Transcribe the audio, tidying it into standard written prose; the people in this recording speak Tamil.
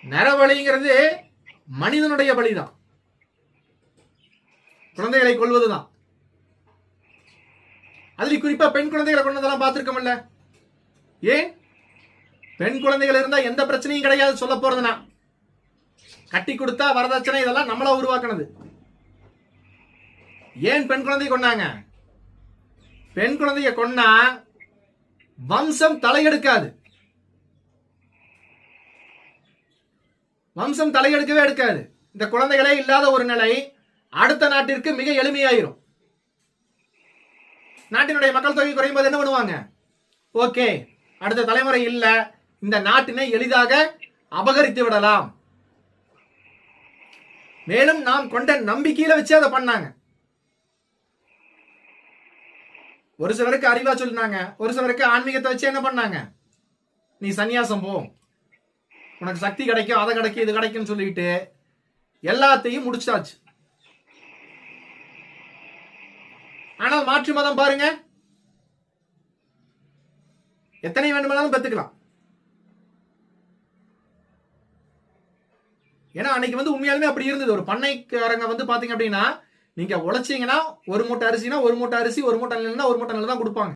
நரபலிங்கிறது மனிதனுடைய பலிதான், குழந்தைகளை கொள்வதுதான். அதுல குறிப்பா பெண் குழந்தைகளை கொண்டதெல்லாம் பார்த்திருக்கோம்ல. ஏன் பெண் குழந்தைகள் இருந்தா எந்த பிரச்சனையும் கிடையாது சொல்ல போறதுனா, கட்டி கொடுத்தா வரதட்சணை இதெல்லாம் நம்மளா உருவாக்குனது. ஏன் பெண் குழந்தை கொண்டாங்க? பெண் குழந்தைய கொன்னா வம்சம் தலையெடுக்காது, வம்சம் தலையெடுக்கவே எடுக்காது. இந்த குழந்தைகளே இல்லாத ஒரு நிலை அடுத்த நாட்டிற்கு மிக எளிமையாயிரும். நாட்டினுடைய மக்கள் தொகை குறையும் போது என்ன பண்ணுவாங்க? ஓகே, அடுத்த தலைமுறை இல்ல, இந்த நாட்டினை எளிதாக அபகரித்து விடலாம். மேலும் நாம் கொண்ட நம்பிக்கையில வச்சு அதை பண்ணாங்க. ஒரு சிலருக்கு அறிவா சொல்லினாங்க, ஒரு சிலருக்கு ஆன்மீகத்தை வச்சு என்ன பண்ணாங்க? நீ சன்னியாசம் போ, உனக்கு சக்தி கிடைக்கும், அதை கிடைக்கும், இது கிடைக்கும் சொல்லிட்டு எல்லாத்தையும் முடிச்சாச்சு. ஆனால் மாற்று மதம் பாருங்க, எத்தனை வேண்டுமானாலும் பெத்துக்கலாம். ஏன்னா அன்னைக்கு உண்மையாலுமே அப்படி இருந்தது. ஒரு பண்ணைக்காரங்க பாத்தீங்க அப்படின்னா, நீங்க உழைச்சீங்கன்னா ஒரு மூட்டை அரிசினா ஒரு மூட்டை அரிசி, ஒரு மூட்டை நெல்லுனா ஒரு மூட்டை நெல் தான் கொடுப்பாங்க.